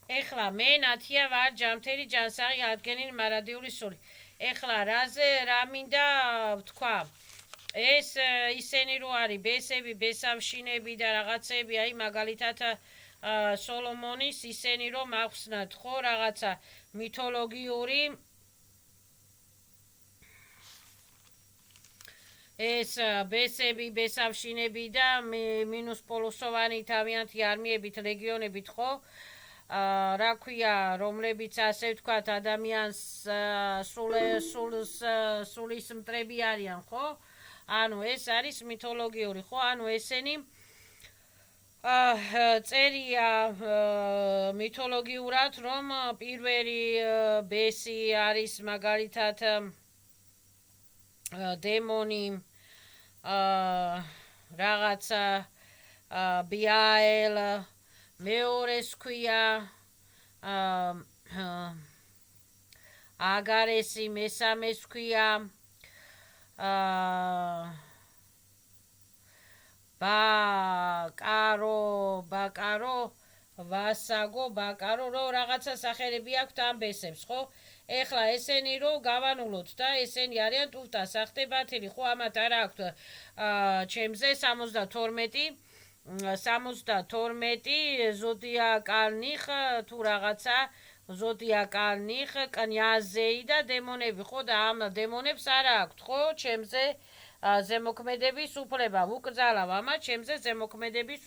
ეხლა მე ნათია ვარ ჯამთერი ჯანსაღი ადგენილი მარადიული სული. ეხლა რა მინდა ვთქვა? ეს ისენი რო არის ბესები, ბესავშინები და რაღაცები, აი მაგალითად სოლომონის ისენი რომ ახსნათ, ხო, რაღაცა მითოლოგიური ეს ბესები, ბესავშინები და მინუს პოლოსოვანი თავიანთი არმიებით, ლეგიონებით, ხო? რა ქვია, რომლებიც ასე ვთქვათ ადამიანს სულის მტრები არიან, ხო? ანუ ეს არის მითოლოგიური, ხო? ანუ ესენი წერია მითოლოგიურად, რომ პირველი ბესი არის მაგალითად დემონი რაღაცა ბიაელ, მეორეს ქვია აგარესი, მესამეს ქვია ბაკარო, ვასაგო, ბაკარო, რო რაღაცა სახელები აქვთ ამ ბესებს, ხო? ეხლა ესენი რო გავანულოთ და ესენი არიან ტუფთა სახტებათილი, ხო, ამათ არა აქვთ ჩემზე 72 ზოდიაკალნიხ თუ რაღაცა ზოდიაკალნიხ კნიაზეი და დემონები, ხო, და ამ დემონებს არა აქვთ, ხო, ჩემზე ზემოქმედების უფლება, ვუკრძალავ ამათ ჩემზე ზემოქმედების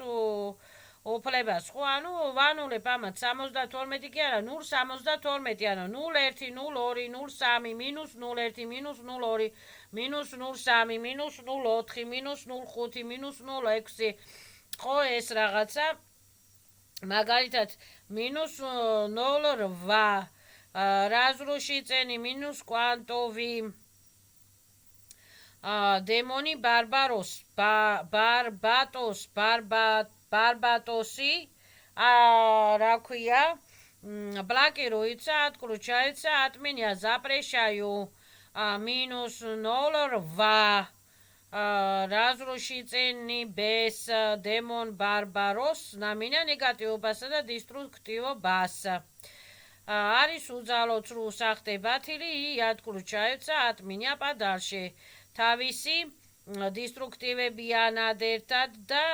უფლებას, ხო, ანუ ვანულებ ამათ 72 კი არა, 072, ანუ 01, 02, 03, მინუს 01, მინუს 02, მინუს 03, მინუს 04, მინუს 05, მინუს 06, ხო, ეს რაღაცა, მაგალითად, მინუს 08, რაზრუშიწენი, მინუს კვანტოვი, დემონი ბარბატოსი, რა ქვია, ბლაკირუიცა, ატკრუჩაიცა, ატმინია ზაპრეშაიუ, მინუს 08, რაზრუშიწენი ბეს, დემონ ბარბაროს, ნამინა ნეგატიობასა და დისტრუქტივობას. არის უძალო ცრუ სახტებათილი, ატკრუჩაიცა, ატმინია პადალში. თავისი დისტრუქტივებიანად ერთად და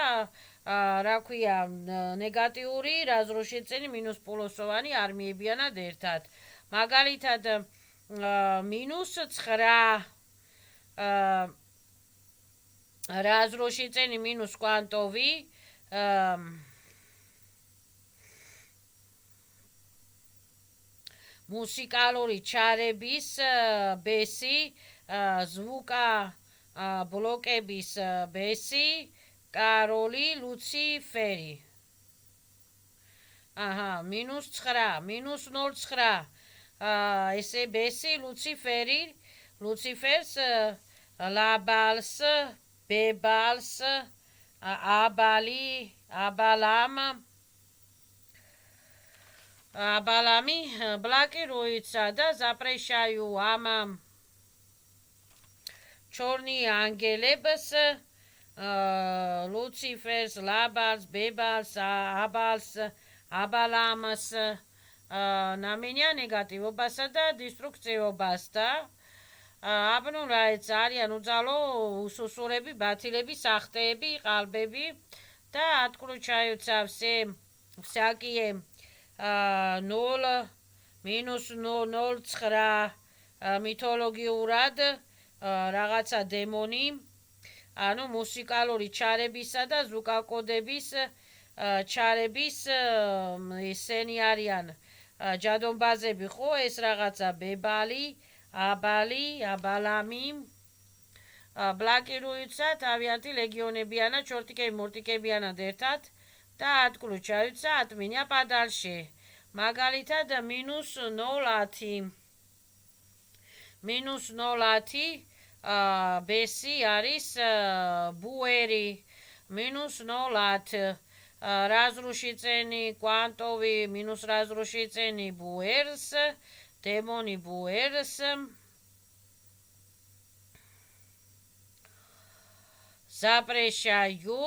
რა ქვია, ნეგატიური რაზრუშიწენი მინუს პოლოსოვანი არმიებიანად ერთად. მაგალითად მინუს 9 რაზრუშიწენი მინუს კვანტოვი მუსიკალური ჩარების ბესი, ზვუკა ბლოკების ბესი, კაროლი, ლუციფერი. მინუს 9, მინუს 09, ესე ბესი, ლუციფერს, ლაბალს, ბებალს, აბალამი, ბლაკირუიცა და ზაპრეშაიუ ამამ ჩორნი ანგელებს, ლუციფერს, ლაბალს, ბებალს, აბალამს, ნამინია ნეგატივობასა და დისტრუქციობას და აბნურაიც არიან უძალო უსუსურები, ბათილები, სახტეები, ყალბები და ატკრუჩაიუცა всякие 0, მინუს 09 მითოლოგიურად რაღაცა დემონი, ანუ მუსიკალური ჩარებისა და ზუკაკოდების ჩარების ესენი არიან ჯადონბაზები, ხო, ეს რაღაცა ბებალი, აბალამი, ბლაკირუიცა, თავიანთი ლეგიონებიანად, ჩორტიკები-მორტიკებიანად ერთად და ატკრუჩაიუცა, ატმინია პადალში. მაგალითად მინუს 0, მინუს 0 ბესი არის ბუერი, მინუს 0 რაზრუშიწენი კვანტოვი, მინუს რაზრუშიწენი ბუერს, დემონი ბუერს, ზაპრეშაიუ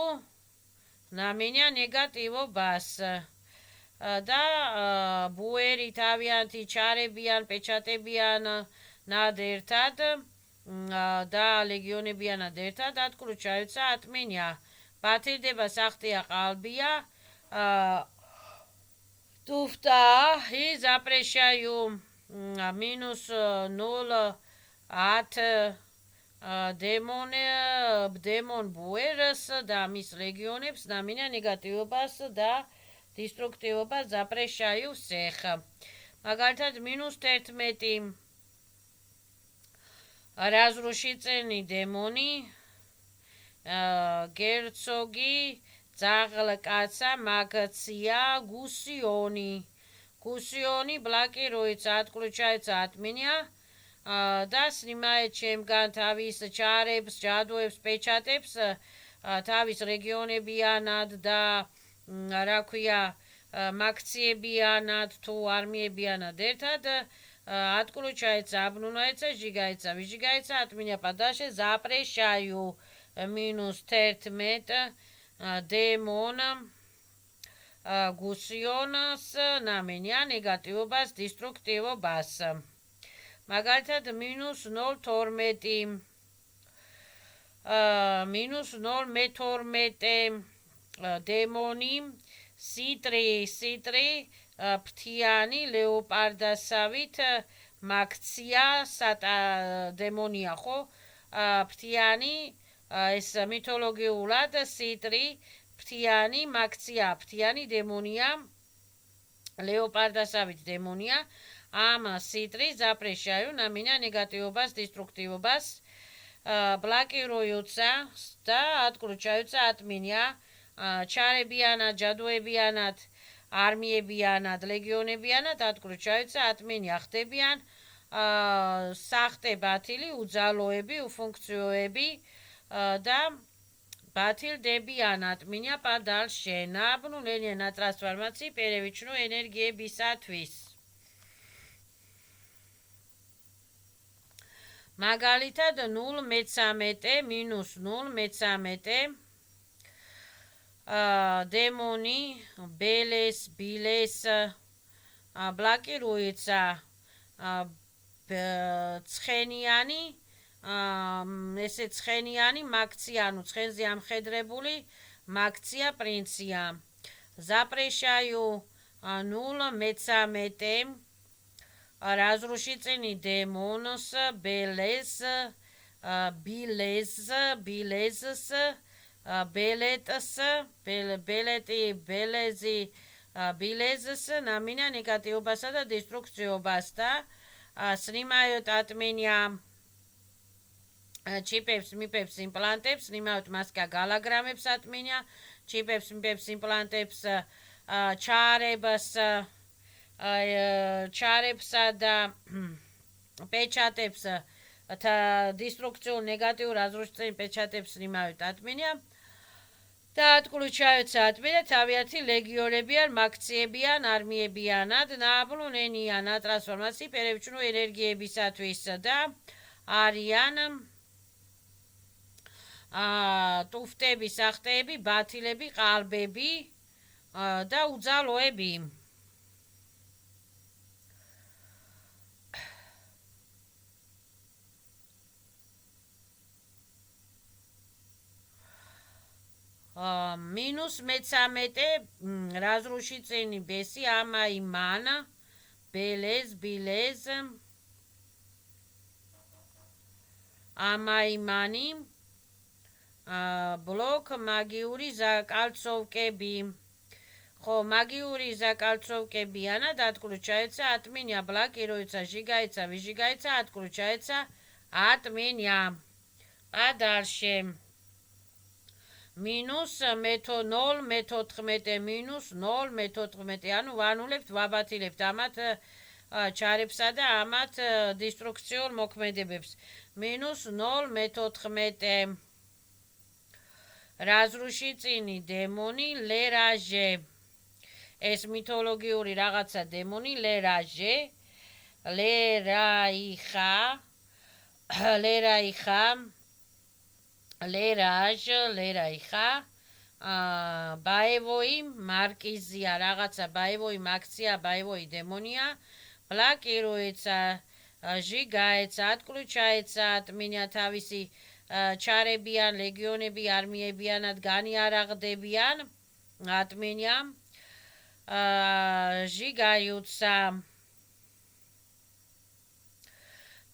ნამინია ნეგატივობას და ბუერი თავიანთი ჩარებიან, პეჩატებიან ნად ერთად და ლეგიონებიანად ერთად ატკრუ ჩაიცა ატმინია ბათილდება სახტია ყალბია ტუფტა и запрещаю минус 0 ათ დემონ ბუერს და მის ლეგიონებს ნამინა ნეგატივობას და დისტრუქტივობას запрещаю всех. მაგალითად -11 разрушительный დემონი გერცოგი ძაღლკაცა მაგცია გუსიონი ბლოკირუется отключается от меня და სნიმაეთ ჩემგან თავის ჩარებს, ჯადოებს, პეჩატებს თავის რეგიონებიანად და რა ქვია მაქციებიანად თუ არმიებიანად ერთად отключается, обнуляется, сжигается, выжигается, от меня подальше запрещаю -11 демон გუსიონს ნამინია ნეგატივობას, დისტრუქტივობას. მაგალითად -012 -012 დემონი სიტრი ფრთიანი ლეოპარდასავით მაქცია დემონია ხო ფრთიანი ეს მითოლოგიურად სიტრი ფრთიანი მაქცია ფრთიანი დემონია ლეოპარდასავით დემონია ამ სიტრი запрещаю на меня негативობას деструктивობას блокируются და отключаются от меня ჩარებიანად ჯადოებიანად არმიებიანად ლეგიონებიანად отключаются от меня ხდებიან სახტე ბათილი უძალოები უფუნქციოები და ბათილდებიან от меня подальше на обнуление на трансформации перевичну ენერგიებისათვის მაგალითად 013 -013 დემონი ბილეს ბლოკირუется ცხენიანი ესე ცხენიანი მაქცია ანუ ცხენზე ამხედრებული მაქცია პრინცია запрещаю 013 разрушительный демонос белес ბილეზს ნამინა ნეგატივობასა და დისტრუქციობას და სნიმაიოთ ატმინია ჩიპებს, მიპებს, იმპლანტებს, სნიმაიოთ მასკა გალაგრამებს ატმინია ჩიპებს, მიპებს, იმპლანტებს, ჩარებსა და პეჩატებს დისტრუქციულ ნეგატიურ разрушительный პეჩატებს სნიმაიოთ ატმინია და отключаются от меня თავიანთი ლეგიონებიან, მაქციებიან, არმიებიანად, ნაბლუნენიან ტრანსფორმაციის პერევიჩნუ ენერგიებისათვის და არიან ტუფტები, სახტეები, ბათილები, ყალბები და უძალოები. -13 разрушительный беси ამაიმანა ბილეს ამაიმანი ბლოკ მაგიური закольцовкები ხო მაგიური закольцовкებიანად отключается от меня блокируется сжигается выжигается отключается от меня подальше -0 ანუ ვანულებთ ვაბათილებთ ამათ ჩარებსა და ამათ დისტრუქციულ მოქმედებებს -0 разрушительный დემონი ლერაჟე ეს მითოლოგიური რაღაცა დემონი ლერაჟე ლერაიხა ლერაიხა ბაევოი მარკიზია, რაღაცა ბაევოი მაქცია, ბაევოი დემონია, ბლაკიროეცა, ჟიგაეცა, ატკლუჩაეცა, ატმინია თავისი ჩარებიან, ლეგიონები, არმიებიანად განიარაღდებიან, ატმინია, ჟიგაიუცა,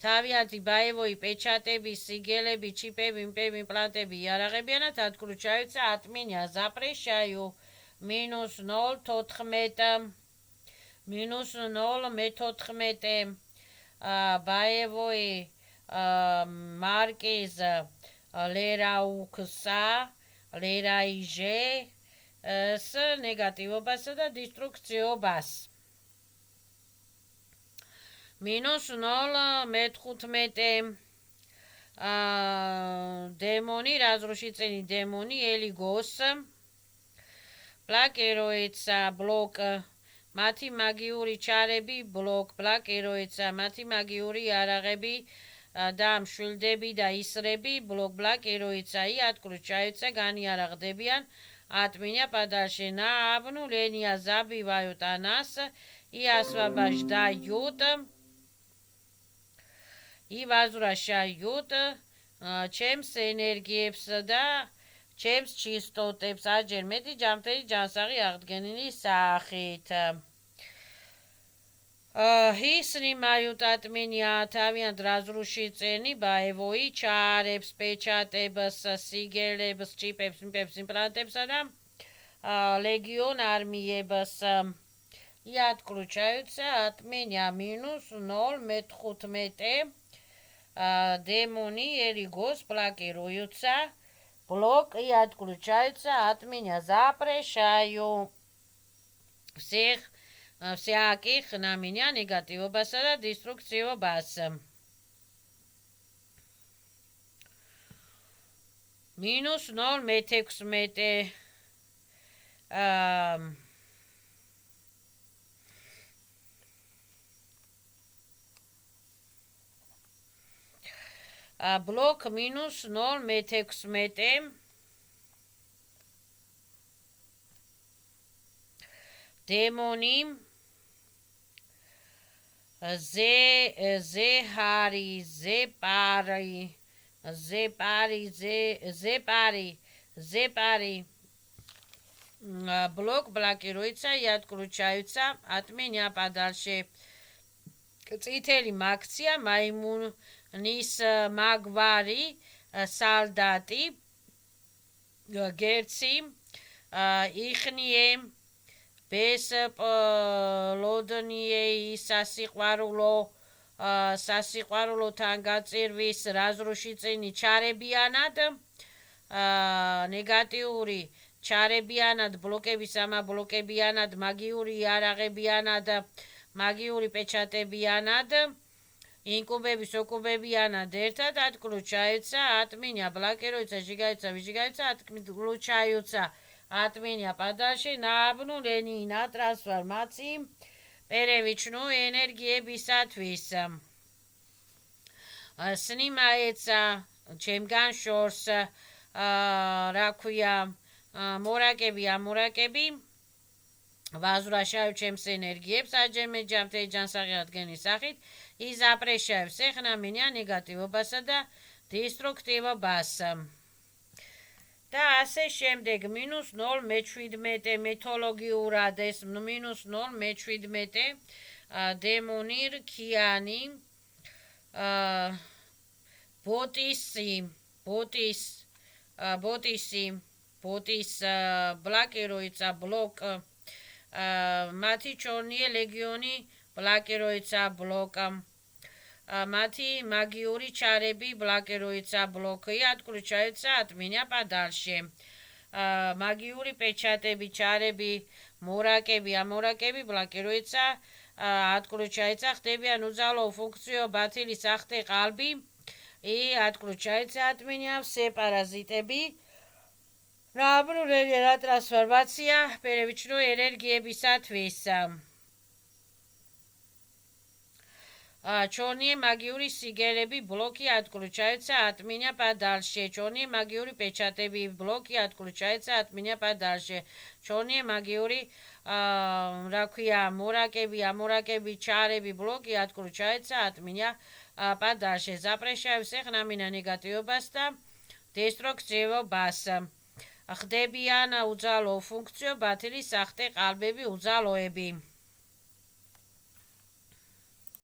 თავიანთი ბაევოი პეჩატები, სიგელები, ჩიპები, იმპლანტები იარაღებიანად ატკლუჩაეცა, ატმინია, ზაპრეშაიუ, -0.14, -0.14, ბაევოი მარკიზ ლერაუქსა, ლერაიჟე, с ნეგატივობასა და დისტრუქციობას. -0.15, დემონი, разрушительный დემონი, ელიგოს, ბლაკიროეცა, ბლოკ, მათი მაგიური ჩარები, ბლოკ, ბლაკიროეცა, მათი მაგიური იარაღები და მშვილდები და ისრები, ბლოკ, ბლაკიროეცა, ატკლუჩაეცა, განიარაღდებიან, ატმინია, პადალშენა, აბნულენია, ზაბივაიუტ, ანას, იასვაბაჟდაიუტ, ივაზურაშაიუტ, ჩემს ენერგიებს და ჩემს ჩისტოტებს აჯერ მეტი ჯამთელი ჯანსაღი აღდგენილი სახით. ისნიმაიუტ ატმინია თავიანთ разрушительный ბაევოი ჩარებს, პეჩატებს, სიგელებს, ჩიპებს, იმპლანტებსა და ლეგიონ არმიებს. ატკლუჩაეცა, ატმინია, -0.15, დემონი, ელიგოს, ბლაკიროეცა, блок, ატკლუჩაეცა, ატმინია, запрещаю всяких на меня негативობასა და დისტრუქციობას. -0.16, ბლოკ -0.16, დემონი, ზეპარი, ბლოკ, ბლაკიროეცა, ატკლუჩაეცა, ატმინია, პადალშე, წითელი მაქცია, მაიმუნის მაგვარი, სალდატი, გერცი, იხნიე, ბესპლოდნიეი, სასიყვარულოთან გაწირვის разрушительный ჩარებიანად, ნეგატიური ჩარებიანად, ბლოკების ამაბლოკებიანად, მაგიური იარაღებიანად, მაგიური პეჩატებიანად, ინკუბების, ოკუბებიანად ერთად, ატკლუჩაეცა, ატმინია, ბლაკიროეცა, ჟიგაეცა, ვიჟიგაეცა, ატკლუჩაეცა, ატმინია, პადალში, ნაბნულენი, ნატრანსფორმაცი, პერევიჩნუ ენერგიებისათვის. სნიმაეცა, ჩემგან შორს, რა ქვია, მორაკები, ამორაკები, ვაზვრაშავ ჩემს ენერგიებს, აჯერმე ჯამთელი ჯანსაღი აღდგენის სახით, იზაპრეშავებს ეხნამინია ნეგატივობასა და დისტრუქტივობას. და ასე შემდეგ, -0.17, მეთოლოგიურად ეს -0.17, დემონი, რქიანი, ბოტის, ბლაკიროეცა, ბლოკ, მათი ჩორნიე ლეგიონი, ბლაკიროეცა, ბლოკ, მათი მაგიური ჩარები, ბლაკიროეცა, ბლოკი, ატკლუჩაეცა, ატმინია, პადალშე, მაგიური პეჩატები, ჩარები, მორაკები, ამორაკები, ბლაკიროეცა, ატკლუჩაეცა, ხდებიან უძალო ფუნქციო, ბათილი, სახტე, ყალბი, ატკლუჩაეცა, ატმინია, все პარაზიტები, ნაბნულენი ტრანსფორმაცია, პერევიჩნუ ენერგიებისათვის. ჩონიე მაგიური სიგელები ბლოკიად კრუჩაეცა ატმინია პადალშე ჩონიე მაგიური პეჩატები ბლოკიად კრუჩაეცა ატმინია პადალშე ჩონიე მაგიური რა ქვია მორაკები ამორაკები ჩარები ბლოკიად კრუჩაეცა ატმინია პადალშე ზაპრეშაევს ეხნამინა ნეგატიობას და დესტროქციებას ხდებიან უძალო ფუნქციო ბათილის სახტე ყალბები უძალოები